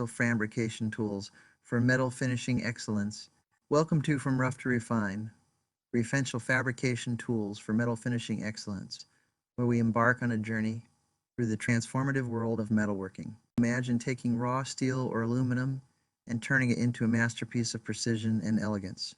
fabrication tools for metal finishing excellence. Welcome to From Rough to Refine, Refential fabrication tools for metal finishing excellence, where we embark on a journey through the transformative world of metalworking. Imagine taking raw steel or aluminum and turning it into a masterpiece of precision and elegance.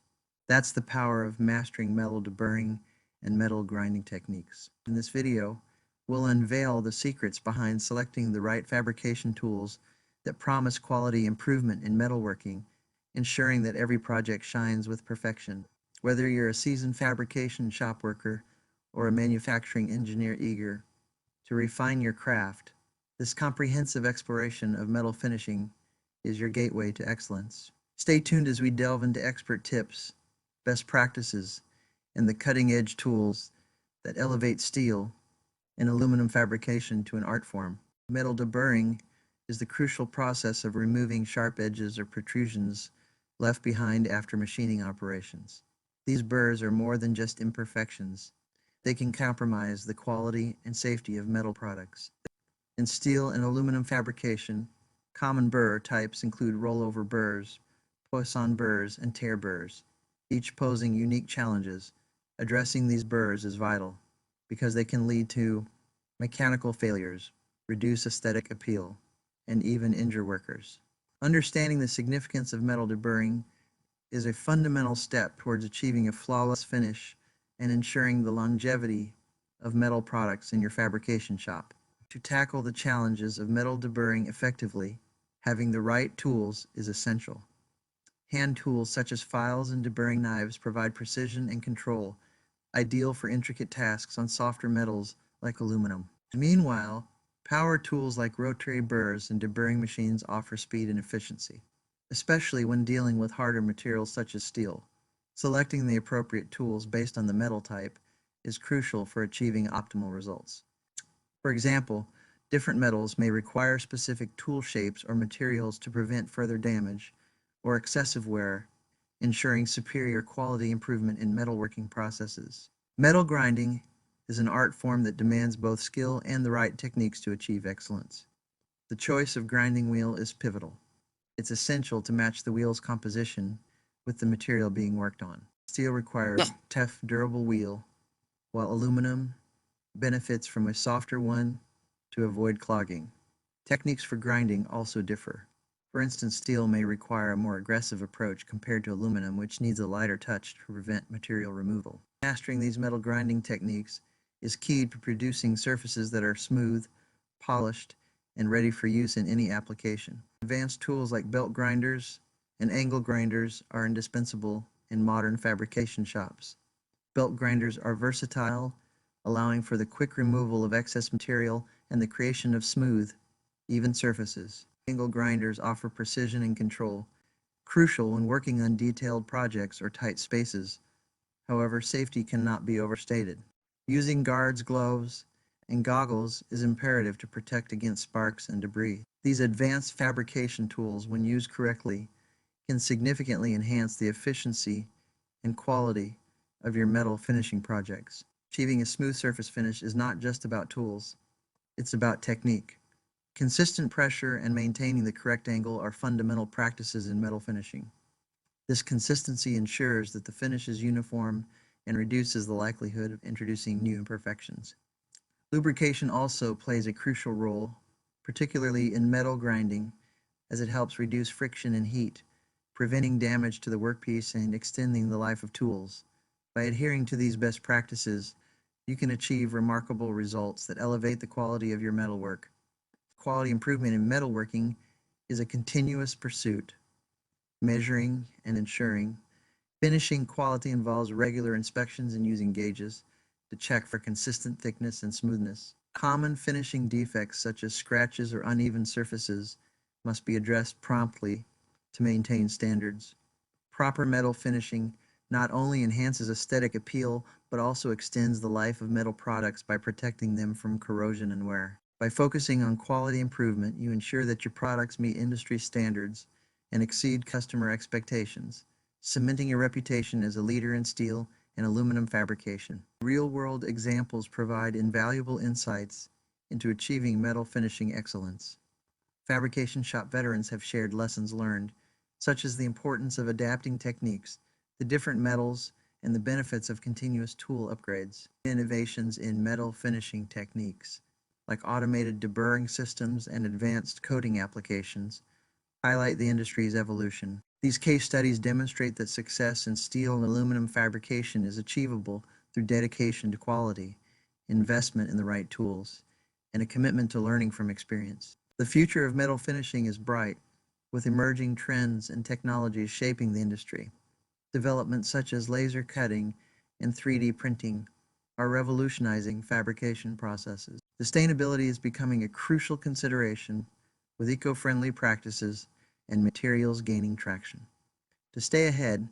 That's the power of mastering metal deburring and metal grinding techniques. In this video, we'll unveil the secrets behind selecting the right fabrication tools that promise quality improvement in metalworking, ensuring that every project shines with perfection. Whether you're a seasoned fabrication shop worker or a manufacturing engineer eager to refine your craft, this comprehensive exploration of metal finishing is your gateway to excellence. Stay tuned as we delve into expert tips, best practices, and the cutting-edge tools that elevate steel and aluminum fabrication to an art form. Metal deburring is the crucial process of removing sharp edges or protrusions left behind after machining operations. These burrs are more than just imperfections. They can compromise the quality and safety of metal products. In steel and aluminum fabrication, common burr types include rollover burrs, Poisson burrs, and tear burrs, each posing unique challenges. Addressing these burrs is vital because they can lead to mechanical failures, reduce aesthetic appeal, and even injure workers. Understanding the significance of metal deburring is a fundamental step towards achieving a flawless finish and ensuring the longevity of metal products in your fabrication shop. To tackle the challenges of metal deburring effectively, having the right tools is essential. Hand tools such as files and deburring knives provide precision and control, ideal for intricate tasks on softer metals like aluminum. Meanwhile, power tools like rotary burrs and deburring machines offer speed and efficiency, especially when dealing with harder materials such as steel. Selecting the appropriate tools based on the metal type is crucial for achieving optimal results. For example, different metals may require specific tool shapes or materials to prevent further damage or excessive wear, ensuring superior quality improvement in metalworking processes. Metal grinding is an art form that demands both skill and the right techniques to achieve excellence. The choice of grinding wheel is pivotal. It's essential to match the wheel's composition with the material being worked on. Steel requires a tough, durable wheel, while aluminum benefits from a softer one to avoid clogging. Techniques for grinding also differ. For instance, steel may require a more aggressive approach compared to aluminum, which needs a lighter touch to prevent material removal. Mastering these metal grinding techniques is key to producing surfaces that are smooth, polished, and ready for use in any application. Advanced tools like belt grinders and angle grinders are indispensable in modern fabrication shops. Belt grinders are versatile, allowing for the quick removal of excess material and the creation of smooth, even surfaces. Angle grinders offer precision and control, crucial when working on detailed projects or tight spaces. However, safety cannot be overstated. Using guards, gloves, and goggles is imperative to protect against sparks and debris. These advanced fabrication tools, when used correctly, can significantly enhance the efficiency and quality of your metal finishing projects. Achieving a smooth surface finish is not just about tools, it's about technique. Consistent pressure and maintaining the correct angle are fundamental practices in metal finishing. This consistency ensures that the finish is uniform and reduces the likelihood of introducing new imperfections. Lubrication also plays a crucial role, particularly in metal grinding, as it helps reduce friction and heat, preventing damage to the workpiece and extending the life of tools. By adhering to these best practices, you can achieve remarkable results that elevate the quality of your metalwork. Quality improvement in metalworking is a continuous pursuit, measuring and ensuring. Finishing quality involves regular inspections and using gauges to check for consistent thickness and smoothness. Common finishing defects such as scratches or uneven surfaces must be addressed promptly to maintain standards. Proper metal finishing not only enhances aesthetic appeal, but also extends the life of metal products by protecting them from corrosion and wear. By focusing on quality improvement, you ensure that your products meet industry standards and exceed customer expectations, cementing your reputation as a leader in steel and aluminum fabrication. Real-world examples provide invaluable insights into achieving metal finishing excellence. Fabrication shop veterans have shared lessons learned, such as the importance of adapting techniques, the different metals, and the benefits of continuous tool upgrades. Innovations in metal finishing techniques, like automated deburring systems and advanced coating applications, highlight the industry's evolution. These case studies demonstrate that success in steel and aluminum fabrication is achievable through dedication to quality, investment in the right tools, and a commitment to learning from experience. The future of metal finishing is bright, with emerging trends and technologies shaping the industry. Developments such as laser cutting and 3D printing are revolutionizing fabrication processes. Sustainability is becoming a crucial consideration, with eco-friendly practices and materials gaining traction. To stay ahead,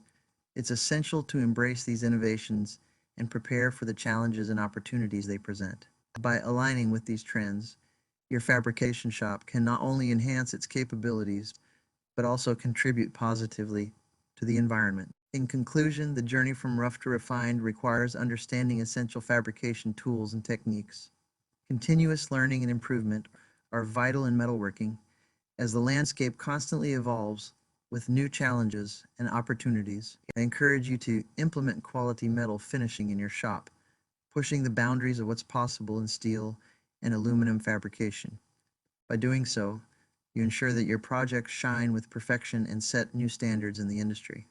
it's essential to embrace these innovations and prepare for the challenges and opportunities they present. By aligning with these trends, your fabrication shop can not only enhance its capabilities, but also contribute positively to the environment. In conclusion, the journey from rough to refined requires understanding essential fabrication tools and techniques. Continuous learning and improvement are vital in metalworking as the landscape constantly evolves with new challenges and opportunities. I encourage you to implement quality metal finishing in your shop, pushing the boundaries of what's possible in steel and aluminum fabrication. By doing so, you ensure that your projects shine with perfection and set new standards in the industry.